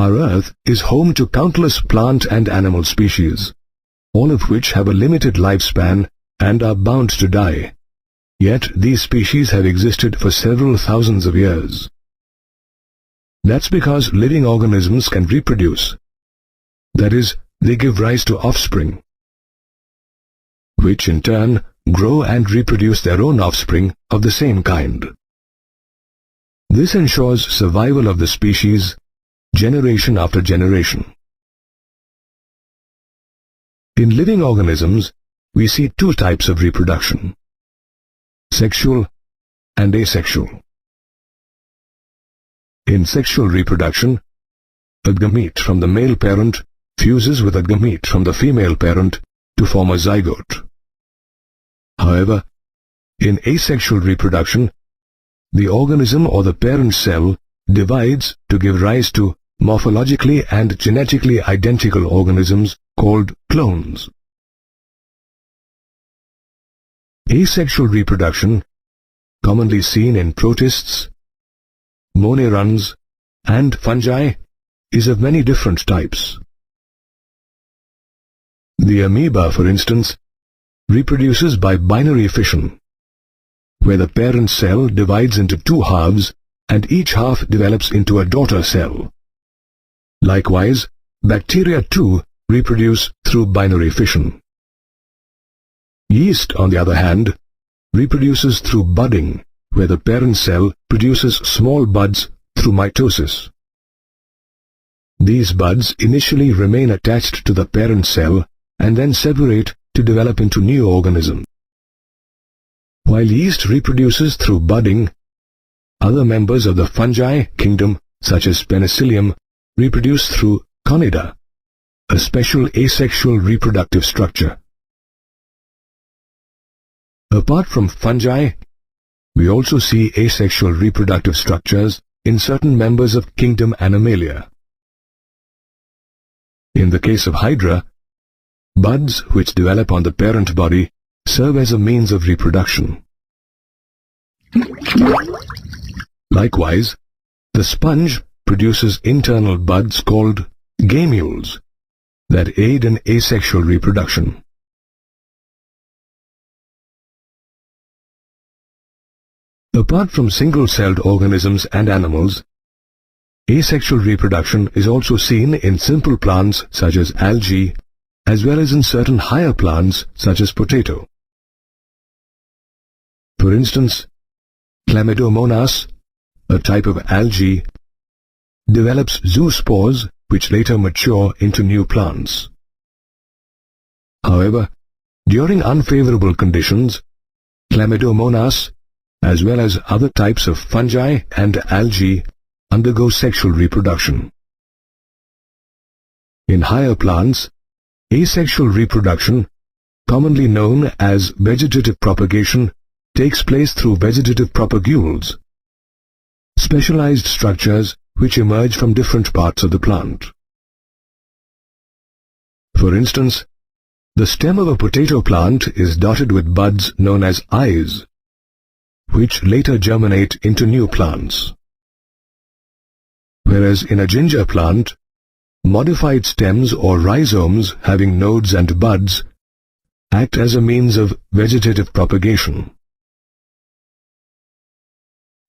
Our Earth is home to countless plant and animal species, all of which have a limited lifespan and are bound to die. Yet these species have existed for several thousands of years. That's because living organisms can reproduce. That is, they give rise to offspring, which in turn grow and reproduce their own offspring of the same kind. This ensures survival of the species generation after generation. In living organisms, we see two types of reproduction: sexual and asexual. In sexual reproduction, a gamete from the male parent fuses with a gamete from the female parent to form a zygote. However, in asexual reproduction, the organism or the parent cell divides to give rise to morphologically and genetically identical organisms called clones. Asexual reproduction, commonly seen in protists, moneruns, and fungi, is of many different types. The amoeba, for instance, reproduces by binary fission, where the parent cell divides into two halves and each half develops into a daughter cell. Likewise, bacteria too reproduce through binary fission. Yeast, on the other hand, reproduces through budding, where the parent cell produces small buds through mitosis. These buds initially remain attached to the parent cell and then separate to develop into new organisms. While yeast reproduces through budding, other members of the fungi kingdom, such as penicillium, reproduce through conida, a special asexual reproductive structure. Apart from fungi, we also see asexual reproductive structures in certain members of kingdom Animalia. In the case of Hydra, buds which develop on the parent body serve as a means of reproduction. Likewise, the sponge produces internal buds called gamules that aid in asexual reproduction. Apart from single-celled organisms and animals, asexual reproduction is also seen in simple plants such as algae, as well as in certain higher plants such as potato. For instance, Chlamydomonas, a type of algae, develops zoospores which later mature into new plants. However, during unfavorable conditions, Chlamydomonas, as well as other types of fungi and algae, undergo sexual reproduction. In higher plants, asexual reproduction, commonly known as vegetative propagation, takes place through vegetative propagules, specialized structures which emerge from different parts of the plant. For instance, the stem of a potato plant is dotted with buds known as eyes, which later germinate into new plants. Whereas in a ginger plant, modified stems or rhizomes having nodes and buds act as a means of vegetative propagation.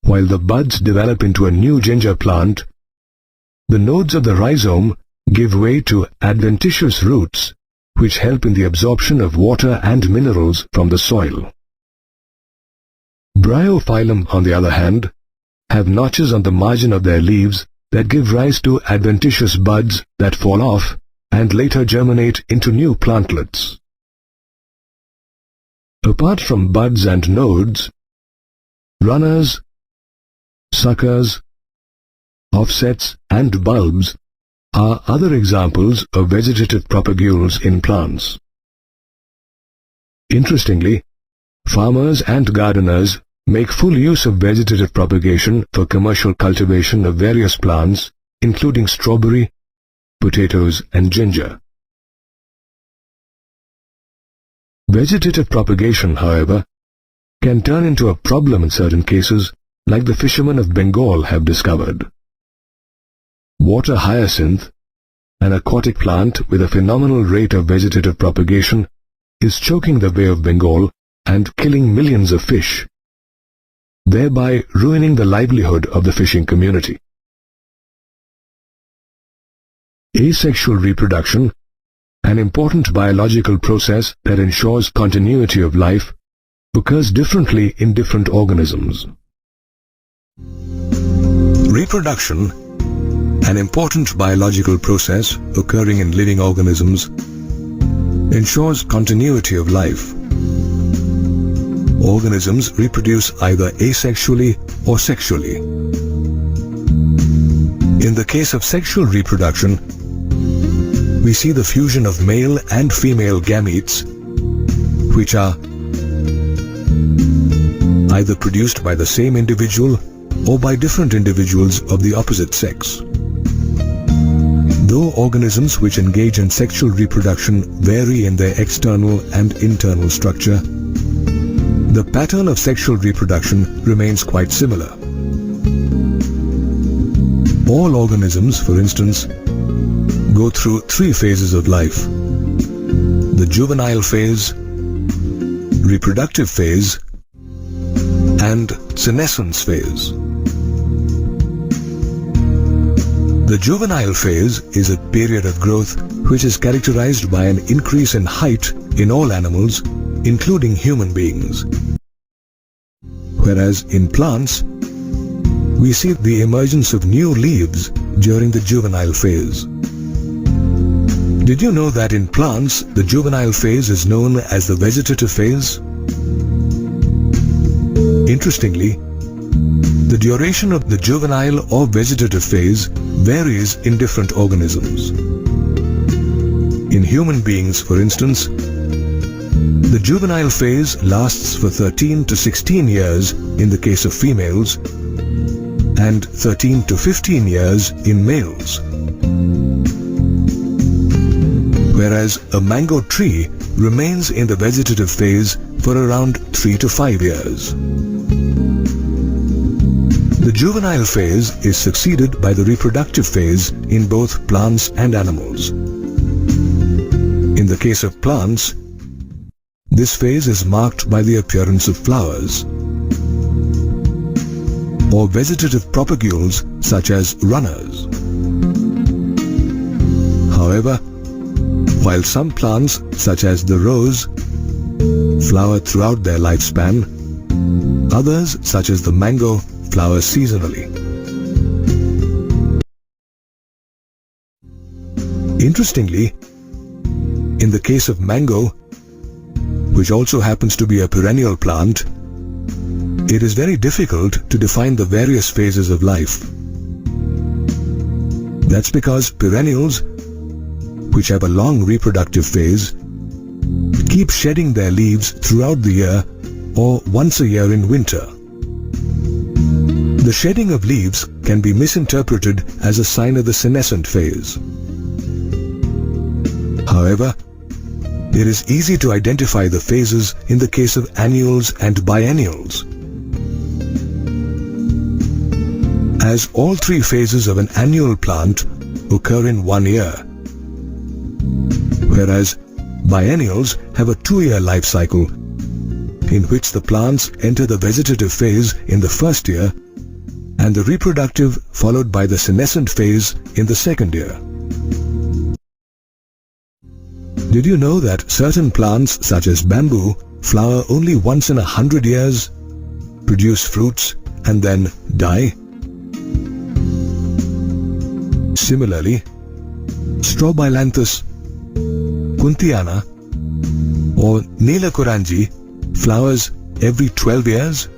While the buds develop into a new ginger plant, the nodes of the rhizome give way to adventitious roots which help in the absorption of water and minerals from the soil. Bryophyllum, on the other hand, have notches on the margin of their leaves that give rise to adventitious buds that fall off and later germinate into new plantlets. Apart from buds and nodes, runners, suckers, offsets, and bulbs are other examples of vegetative propagules in plants. Interestingly, farmers and gardeners make full use of vegetative propagation for commercial cultivation of various plants, including strawberry, potatoes, and ginger. Vegetative propagation, however, can turn into a problem in certain cases, like the fishermen of Bengal have discovered. water hyacinth, an aquatic plant with a phenomenal rate of vegetative propagation, is choking the Bay of Bengal and killing millions of fish, thereby ruining the livelihood of the fishing community. Asexual reproduction, an important biological process that ensures continuity of life, occurs differently in different organisms. Reproduction, an important biological process occurring in living organisms, ensures continuity of life. Organisms reproduce either asexually or sexually. In the case of sexual reproduction, we see the fusion of male and female gametes, which are either produced by the same individual or by different individuals of the opposite sex. Though organisms which engage in sexual reproduction vary in their external and internal structure, the pattern of sexual reproduction remains quite similar. All organisms, for instance, go through 3 phases of life: the juvenile phase, reproductive phase, and senescence phase. The juvenile phase is a period of growth which is characterized by an increase in height in all animals, including human beings. Whereas in plants, we see the emergence of new leaves during the juvenile phase. Did you know that in plants, the juvenile phase is known as the vegetative phase? Interestingly, the duration of the juvenile or vegetative phase varies in different organisms. In human beings, for instance, the juvenile phase lasts for 13 to 16 years in the case of females and 13 to 15 years in males. Whereas a mango tree remains in the vegetative phase for around 3 to 5 years. The juvenile phase is succeeded by the reproductive phase in both plants and animals. In the case of plants, this phase is marked by the appearance of flowers or vegetative propagules such as runners. However, while some plants such as the rose flower throughout their lifespan, others such as the mango flower seasonally. Interestingly, in the case of mango, which also happens to be a perennial plant, it is very difficult to define the various phases of life. That's because perennials, which have a long reproductive phase, keep shedding their leaves throughout the year or once a year in winter. The shedding of leaves can be misinterpreted as a sign of the senescent phase. However, it is easy to identify the phases in the case of annuals and biennials. As all 3 phases of an annual plant occur in 1 year, whereas biennials have a 2-year life cycle in which the plants enter the vegetative phase in the first year and the reproductive followed by the senescent phase in the second year. Did you know that certain plants such as bamboo flower only once in 100 years, produce fruits and then die? Similarly, Strobilanthes kuntiana or Neelakuranji flowers every 12 years?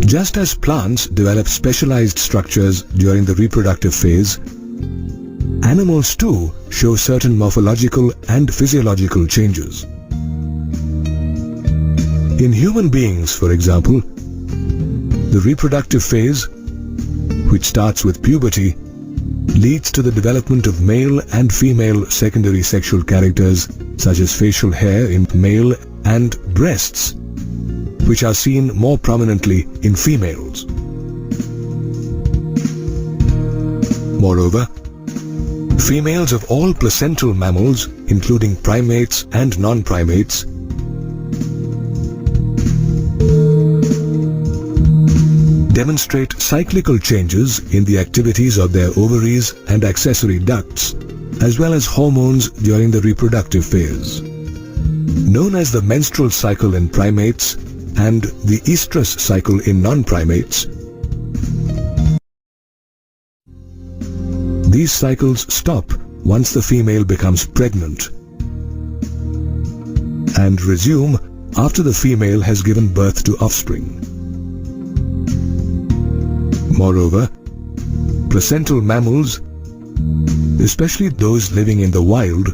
Just as plants develop specialized structures during the reproductive phase, animals too show certain morphological and physiological changes. In human beings, for example, the reproductive phase, which starts with puberty, leads to the development of male and female secondary sexual characters such as facial hair in male and breasts, which are seen more prominently in females. Moreover, females of all placental mammals, including primates and non-primates, demonstrate cyclical changes in the activities of their ovaries and accessory ducts, as well as hormones during the reproductive phase. Known as the menstrual cycle in primates and the estrous cycle in non-primates, these cycles stop once the female becomes pregnant and resume after the female has given birth to offspring. Moreover, placental mammals, especially those living in the wild,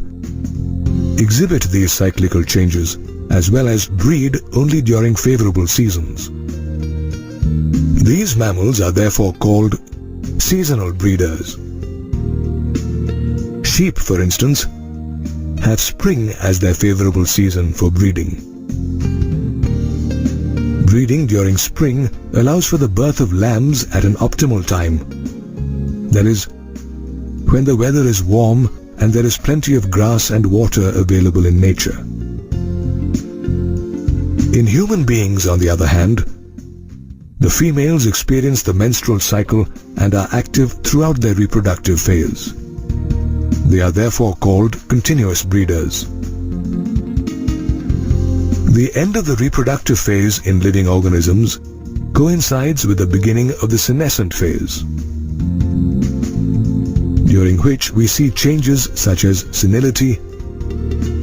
exhibit these cyclical changes as well as breed only during favorable seasons. These mammals are therefore called seasonal breeders. Sheep, for instance, have spring as their favorable season for breeding. Breeding during spring allows for the birth of lambs at an optimal time. That is, when the weather is warm and there is plenty of grass and water available in nature. In human beings, on the other hand, the females experience the menstrual cycle and are active throughout their reproductive phase. They are therefore called continuous breeders. The end of the reproductive phase in living organisms coincides with the beginning of the senescent phase, during which we see changes such as senility,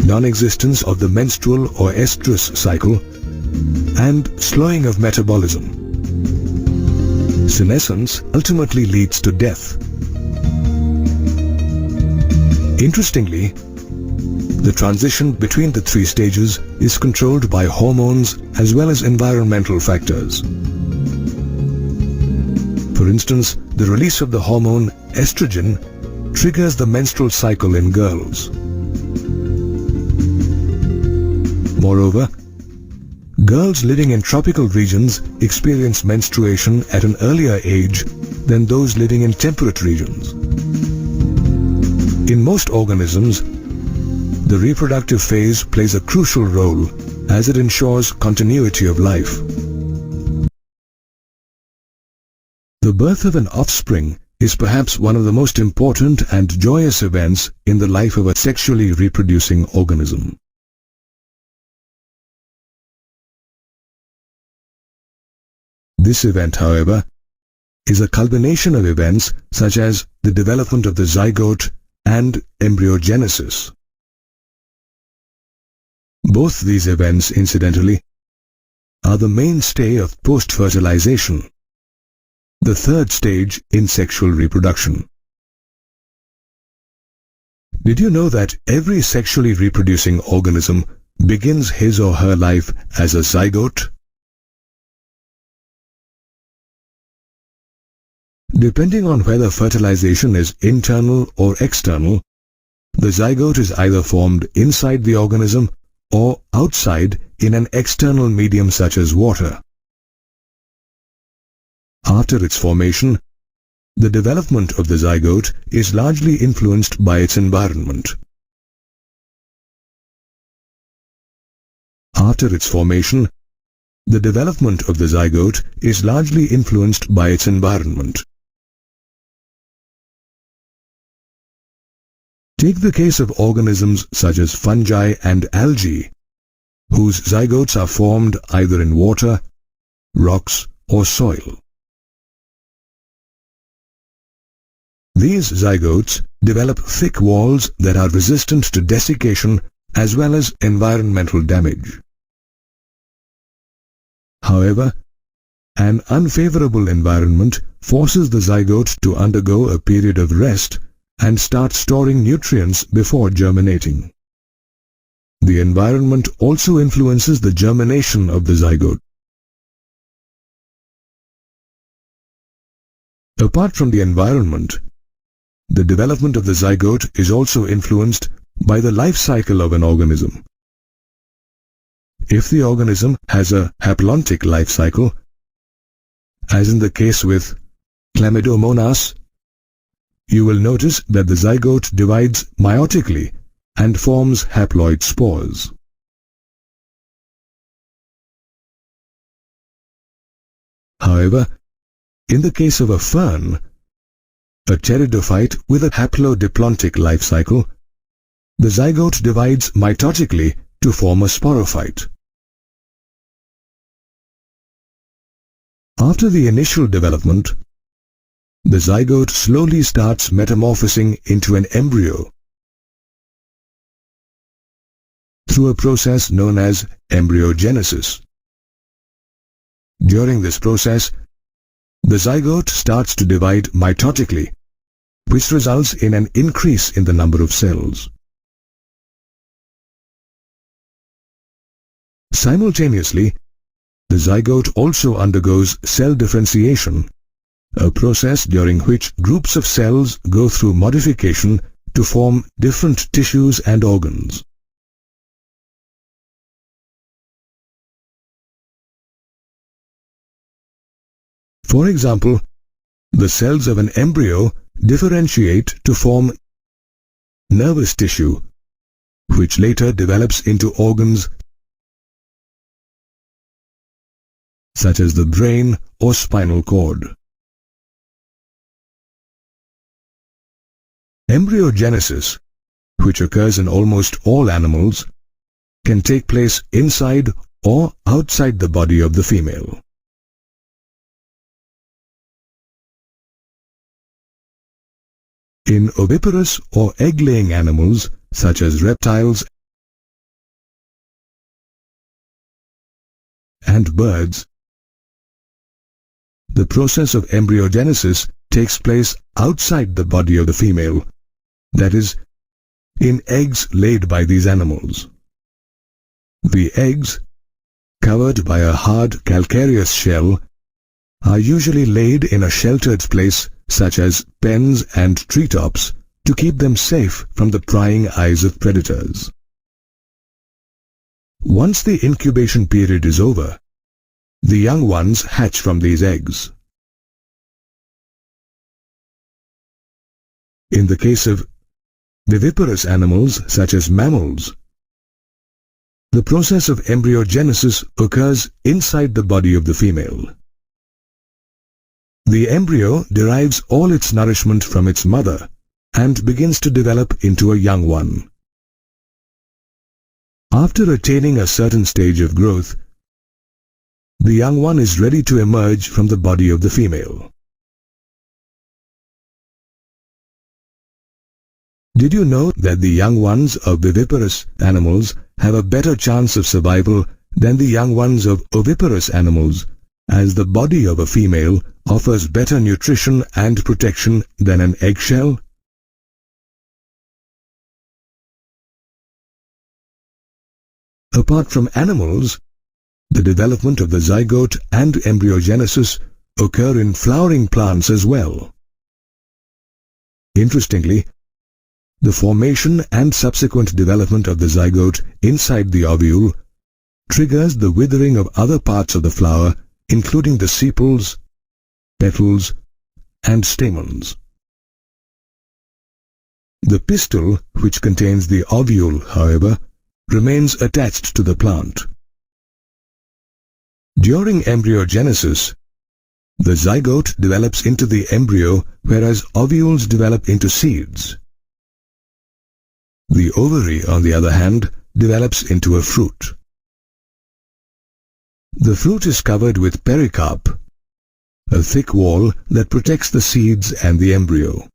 non-existence of the menstrual or estrous cycle, and slowing of metabolism. Senescence ultimately leads to death. Interestingly, the transition between the three stages is controlled by hormones as well as environmental factors. For instance, the release of the hormone estrogen triggers the menstrual cycle in girls. Moreover, girls living in tropical regions experience menstruation at an earlier age than those living in temperate regions. In most organisms, the reproductive phase plays a crucial role as it ensures continuity of life. The birth of an offspring is perhaps one of the most important and joyous events in the life of a sexually reproducing organism. This event, however, is a culmination of events such as the development of the zygote and embryogenesis. Both these events, incidentally, are the mainstay of post-fertilization, the third stage in sexual reproduction. Did you know that every sexually reproducing organism begins his or her life as a zygote? Depending on whether fertilization is internal or external, the zygote is either formed inside the organism or outside in an external medium such as water. After its formation, the development of the zygote is largely influenced by its environment. After its formation, the development of the zygote is largely influenced by its environment. Take the case of organisms such as fungi and algae, whose zygotes are formed either in water, rocks, or soil. These zygotes develop thick walls that are resistant to desiccation as well as environmental damage. However, an unfavorable environment forces the zygote to undergo a period of rest and start storing nutrients before germinating. The environment also influences the germination of the zygote. Apart from the environment, the development of the zygote is also influenced by the life cycle of an organism. If the organism has a haplontic life cycle, as in the case with Chlamydomonas, you will notice that the zygote divides meiotically and forms haploid spores. However, in the case of a fern, a pteridophyte with a haplodiplontic life cycle, the zygote divides mitotically to form a sporophyte. After the initial development, the zygote slowly starts metamorphosing into an embryo through a process known as embryogenesis. During this process, the zygote starts to divide mitotically, which results in an increase in the number of cells. Simultaneously, the zygote also undergoes cell differentiation, a process during which groups of cells go through modification to form different tissues and organs. For example, the cells of an embryo differentiate to form nervous tissue, which later develops into organs such as the brain or spinal cord. Embryogenesis, which occurs in almost all animals, can take place inside or outside the body of the female. In oviparous or egg-laying animals such as reptiles and birds, the process of embryogenesis takes place outside the body of the female, that is, in eggs laid by these animals. The eggs, covered by a hard calcareous shell, are usually laid in a sheltered place such as pens and treetops to keep them safe from the prying eyes of predators. Once the incubation period is over, the young ones hatch from these eggs. In the case of viviparous animals such as mammals, the process of embryogenesis occurs inside the body of the female. The embryo derives all its nourishment from its mother and begins to develop into a young one. After attaining a certain stage of growth, the young one is ready to emerge from the body of the female. Did you know that the young ones of viviparous animals have a better chance of survival than the young ones of oviparous animals, as the body of a female offers better nutrition and protection than an eggshell? Apart from animals, the development of the zygote and embryogenesis occur in flowering plants as well. Interestingly, the formation and subsequent development of the zygote inside the ovule triggers the withering of other parts of the flower, including the sepals, petals, and stamens. The pistil, which contains the ovule, however, remains attached to the plant. During embryogenesis, the zygote develops into the embryo, whereas ovules develop into seeds. The ovary, on the other hand, develops into a fruit. The fruit is covered with pericarp, a thick wall that protects the seeds and the embryo.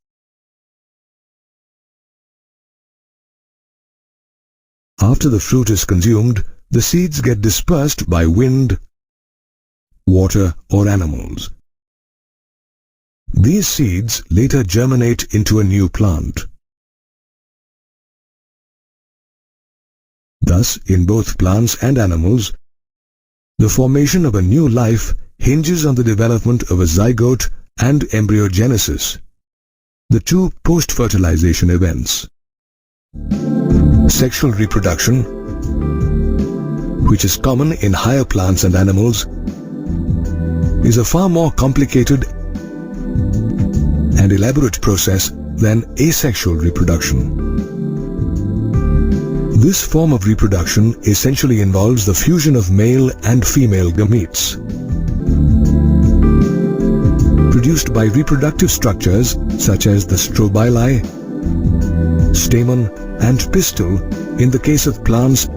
After the fruit is consumed, the seeds get dispersed by wind, water, or animals. These seeds later germinate into a new plant. Thus, in both plants and animals, the formation of a new life hinges on the development of a zygote and embryogenesis, the two post-fertilization events. Sexual reproduction, which is common in higher plants and animals, is a far more complicated and elaborate process than asexual reproduction. This form of reproduction essentially involves the fusion of male and female gametes, produced by reproductive structures such as the strobili, stamen, and pistil in the case of plants,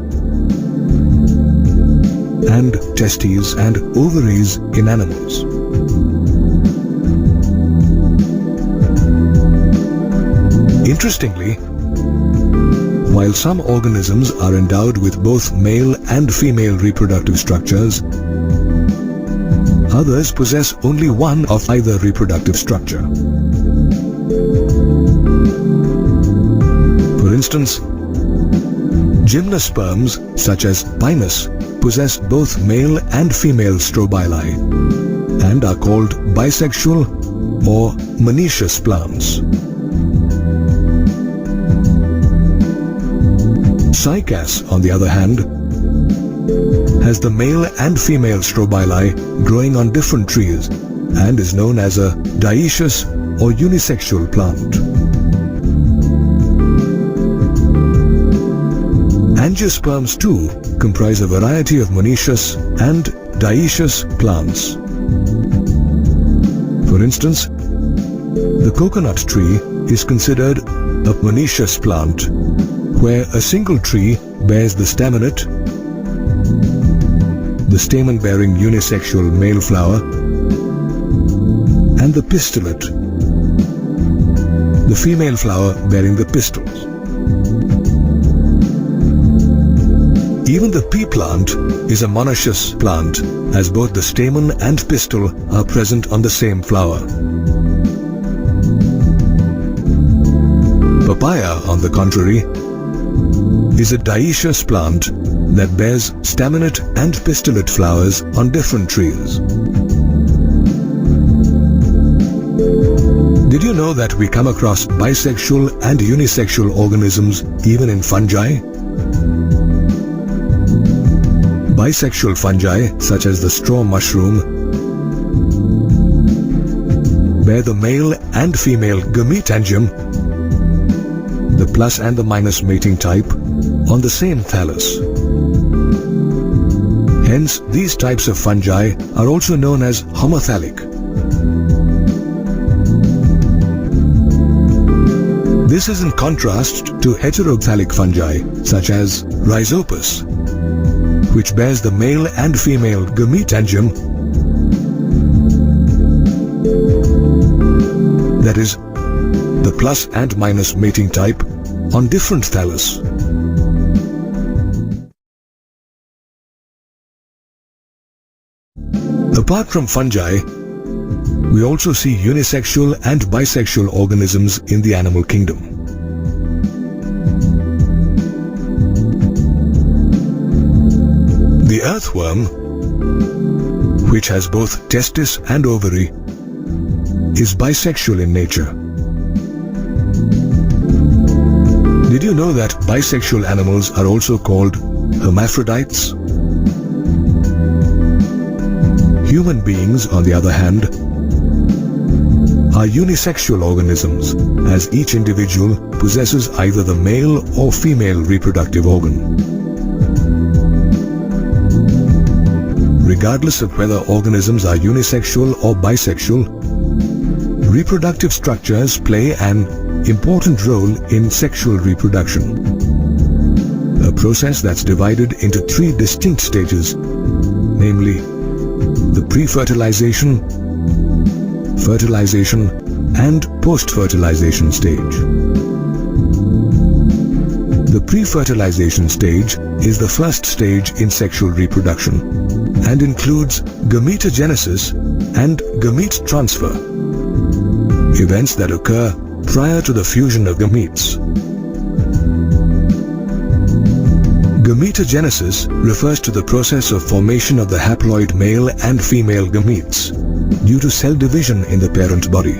and testes and ovaries in animals. Interestingly, while some organisms are endowed with both male and female reproductive structures, others possess only one of either reproductive structure. For instance, gymnosperms such as Pinus possess both male and female strobili and are called bisexual or monoecious plants. Cycas, on the other hand, has the male and female strobili growing on different trees and is known as a dioecious or unisexual plant. Angiosperms too comprise a variety of monoecious and dioecious plants. For instance, the coconut tree is considered a monoecious plant, where a single tree bears the staminate, the stamen-bearing unisexual male flower, and the pistillate, the female flower bearing the pistils. Even the pea plant is a monoecious plant, as both the stamen and pistil are present on the same flower. Papaya, on the contrary, is a dioecious plant that bears staminate and pistillate flowers on different trees. Did you know that we come across bisexual and unisexual organisms even in fungi? Bisexual fungi, such as the straw mushroom, bear the male and female gametangium, the plus and the minus mating type, on the same thallus. Hence, these types of fungi are also known as homothalic. This is in contrast to heterothalic fungi such as Rhizopus, which bears the male and female gametangium, that is, the plus and minus mating type, on different thallus. Apart from fungi, we also see unisexual and bisexual organisms in the animal kingdom. The earthworm, which has both testis and ovary, is bisexual in nature. Did you know that bisexual animals are also called hermaphrodites? Human beings, on the other hand, are unisexual organisms, as each individual possesses either the male or female reproductive organ. Regardless of whether organisms are unisexual or bisexual, reproductive structures play an important role in sexual reproduction, a process that's divided into three distinct stages, namely the pre-fertilisation, fertilisation, and post-fertilisation stage. The pre-fertilisation stage is the first stage in sexual reproduction and includes gametogenesis and gamete transfer, events that occur prior to the fusion of gametes. Gametogenesis refers to the process of formation of the haploid male and female gametes due to cell division in the parent body.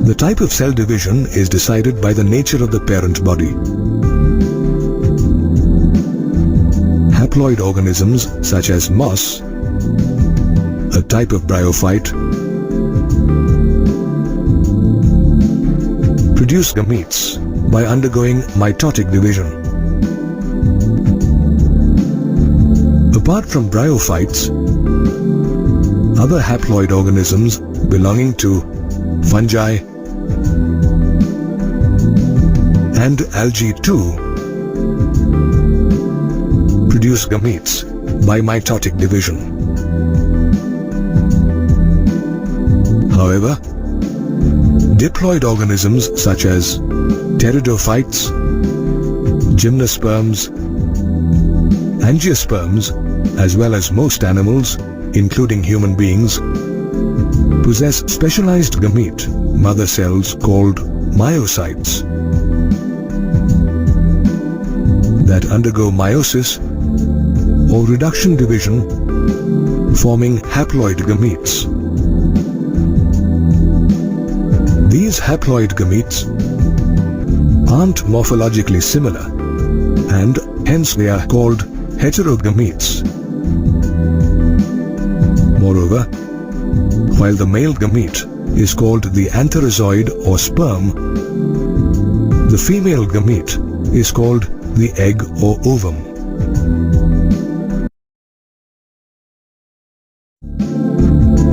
The type of cell division is decided by the nature of the parent body. Haploid organisms such as moss, a type of bryophyte, produce gametes by undergoing mitotic division. Apart from bryophytes, other haploid organisms belonging to fungi and algae too produce gametes by mitotic division. However, diploid organisms such as pteridophytes, gymnosperms, angiosperms, as well as most animals, including human beings, possess specialized gamete mother cells called myocytes that undergo meiosis or reduction division, forming haploid gametes. These haploid gametes aren't morphologically similar, and hence they are called heterogametes. Moreover, while the male gamete is called the antherozoid or sperm, the female gamete is called the egg or ovum.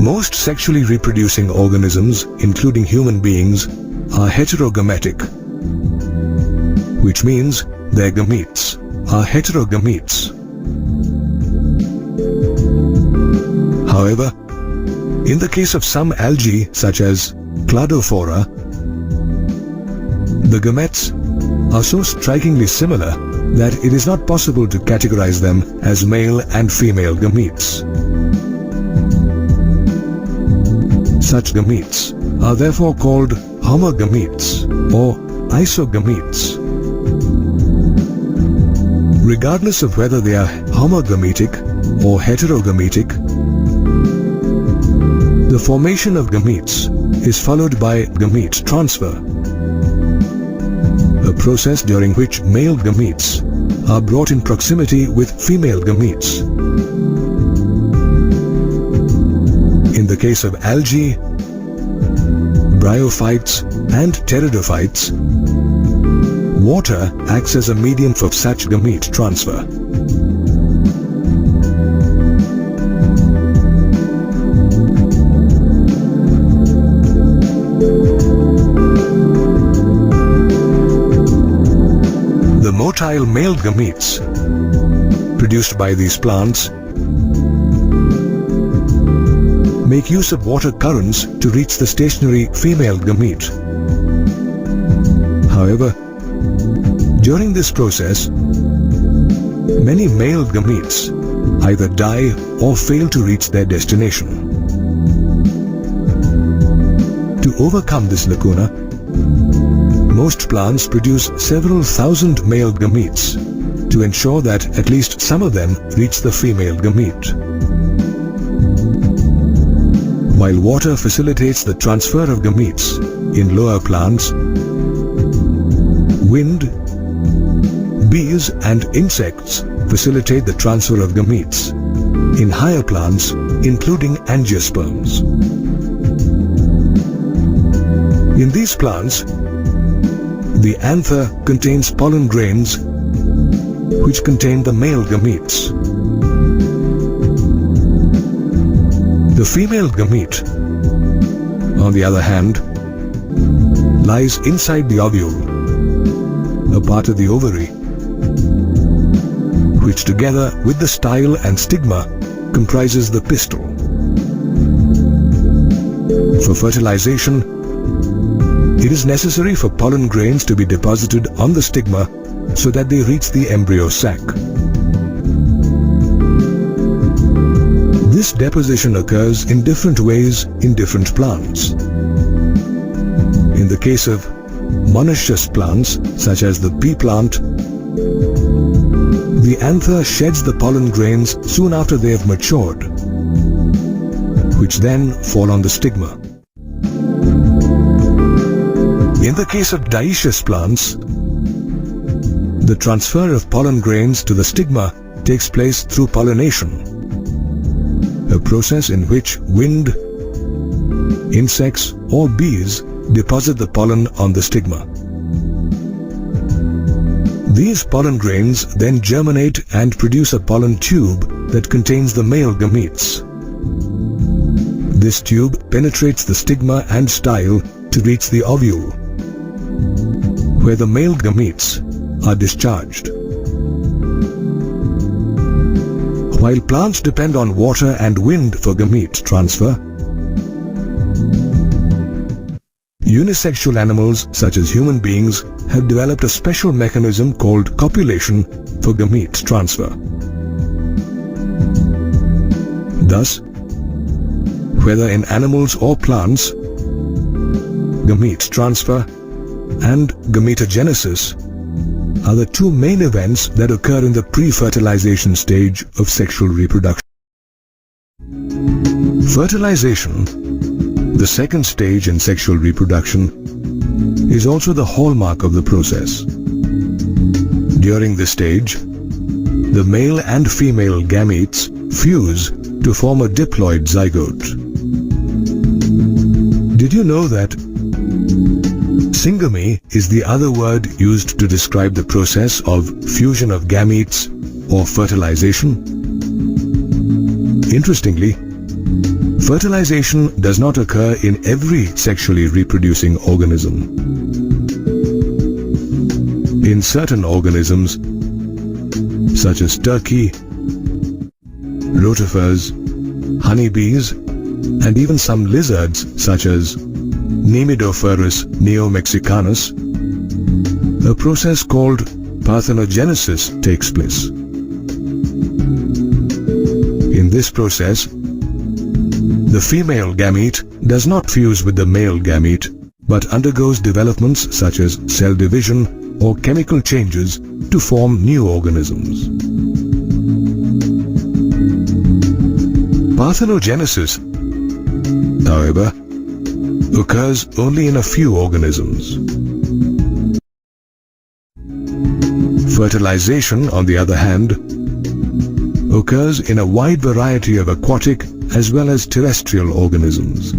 Most sexually reproducing organisms, including human beings, are heterogametic, which means their gametes are heterogametes. However, in the case of some algae such as cladophora, the gametes are so strikingly similar that it is not possible to categorize them as male and female gametes. Such gametes are therefore called homogametes or isogametes. Regardless of whether they are homogametic or heterogametic, the formation of gametes is followed by gamete transfer, a process during which male gametes are brought in proximity with female gametes. In the case of algae, bryophytes and pteridophytes, water acts as a medium for such gamete transfer. The motile male gametes produced by these plants make use of water currents to reach the stationary female gamete. However, during this process, many male gametes either die or fail to reach their destination. To overcome this lacuna, most plants produce several thousand male gametes to ensure that at least some of them reach the female gamete. While water facilitates the transfer of gametes in lower plants, wind, bees and insects facilitate the transfer of gametes in higher plants, including angiosperms. In these plants, the anther contains pollen grains which contain the male gametes. The female gamete, on the other hand, lies inside the ovule, a part of the ovary, which together with the style and stigma comprises the pistil. For fertilization, it is necessary for pollen grains to be deposited on the stigma so that they reach the embryo sac. This deposition occurs in different ways in different plants. In the case of monoecious plants, such as the pea plant, the anther sheds the pollen grains soon after they have matured, which then fall on the stigma. In the case of dioecious plants, the transfer of pollen grains to the stigma takes place through pollination, a process in which wind, insects or bees deposit the pollen on the stigma. These pollen grains then germinate and produce a pollen tube that contains the male gametes. This tube penetrates the stigma and style to reach the ovule, where the male gametes are discharged. While plants depend on water and wind for gamete transfer, unisexual animals such as human beings have developed a special mechanism called copulation for gamete transfer. Thus, whether in animals or plants, gamete transfer and gametogenesis are the two main events that occur in the pre-fertilization stage of sexual reproduction. Fertilization, the second stage in sexual reproduction, is also the hallmark of the process. During this stage, the male and female gametes fuse to form a diploid zygote. Did you know that syngamy is the other word used to describe the process of fusion of gametes or fertilization? Interestingly, fertilization does not occur in every sexually reproducing organism. In certain organisms, such as turkey, rotifers, honeybees, and even some lizards such as Nemidophorus neomexicanus, a process called parthenogenesis takes place. In this process, the female gamete does not fuse with the male gamete, but undergoes developments such as cell division or chemical changes to form new organisms. Parthenogenesis, however, occurs only in a few organisms. Fertilization, on the other hand, occurs in a wide variety of aquatic as well as terrestrial organisms.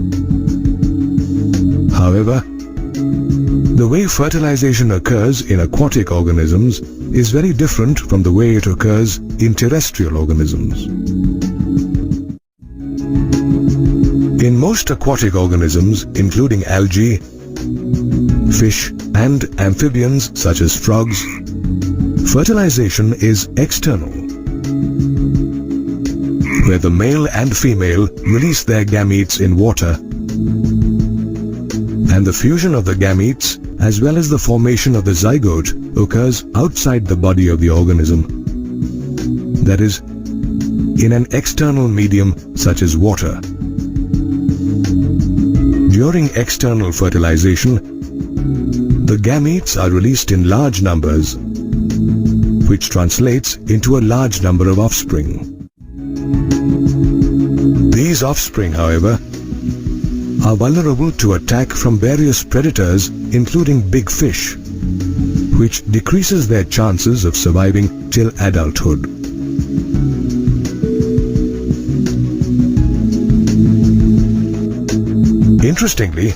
However, the way fertilization occurs in aquatic organisms is very different from the way it occurs in terrestrial organisms. In most aquatic organisms, including algae, fish, and amphibians such as frogs, fertilization is external, where the male and female release their gametes in water, and the fusion of the gametes as well as the formation of the zygote occurs outside the body of the organism, that is, in an external medium such as water. During external fertilization, the gametes are released in large numbers, which translates into a large number of offspring. These offspring, however, are vulnerable to attack from various predators, including big fish, which decreases their chances of surviving till adulthood. Interestingly,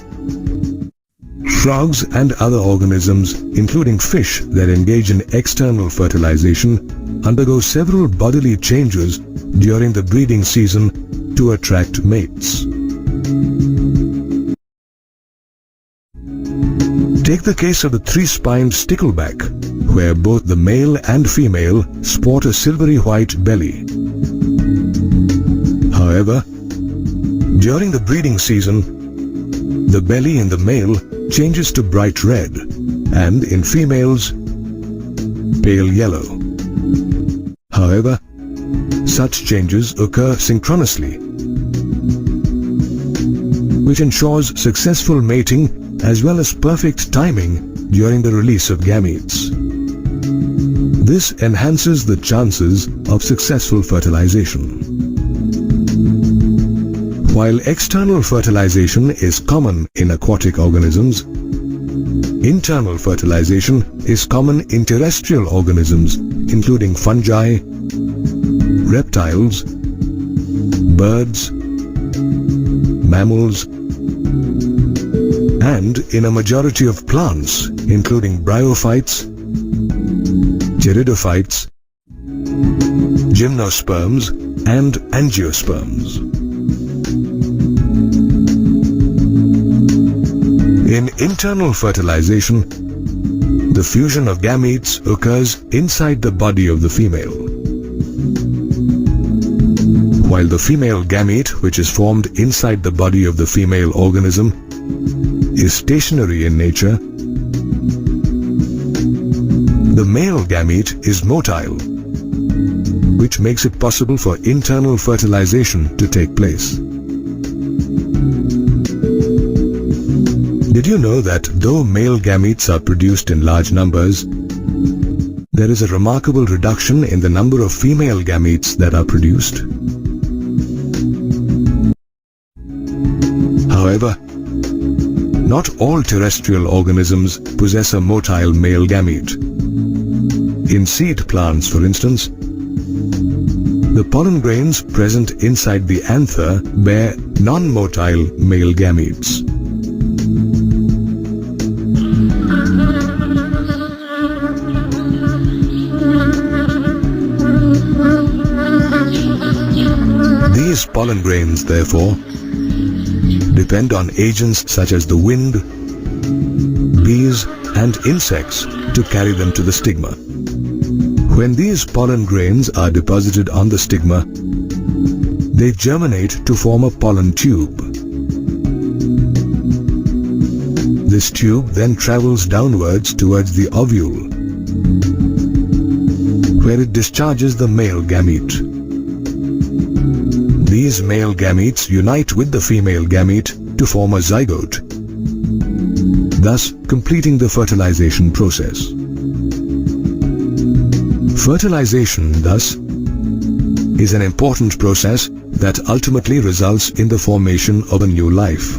frogs and other organisms, including fish that engage in external fertilization, undergo several bodily changes during the breeding season to attract mates. Take the case of the three-spined stickleback, where both the male and female sport a silvery white belly. However, during the breeding season, the belly in the male changes to bright red, and in females, pale yellow. However, such changes occur synchronously, which ensures successful mating as well as perfect timing during the release of gametes. This enhances the chances of successful fertilization. While external fertilization is common in aquatic organisms, internal fertilization is common in terrestrial organisms, including fungi, reptiles, birds, mammals, and in a majority of plants, including bryophytes, pteridophytes, gymnosperms, and angiosperms. In internal fertilization, the fusion of gametes occurs inside the body of the female. While the female gamete, which is formed inside the body of the female organism, is stationary in nature, the male gamete is motile, which makes it possible for internal fertilization to take place. Did you know that though male gametes are produced in large numbers, there is a remarkable reduction in the number of female gametes that are produced? However, not all terrestrial organisms possess a motile male gamete. In seed plants, for instance, the pollen grains present inside the anther bear non-motile male gametes. These pollen grains, therefore, depend on agents such as the wind, bees, and insects to carry them to the stigma. When these pollen grains are deposited on the stigma, they germinate to form a pollen tube. This tube then travels downwards towards the ovule, where it discharges the male gamete. These male gametes unite with the female gamete to form a zygote, thus completing the fertilization process. Fertilization, thus, is an important process that ultimately results in the formation of a new life.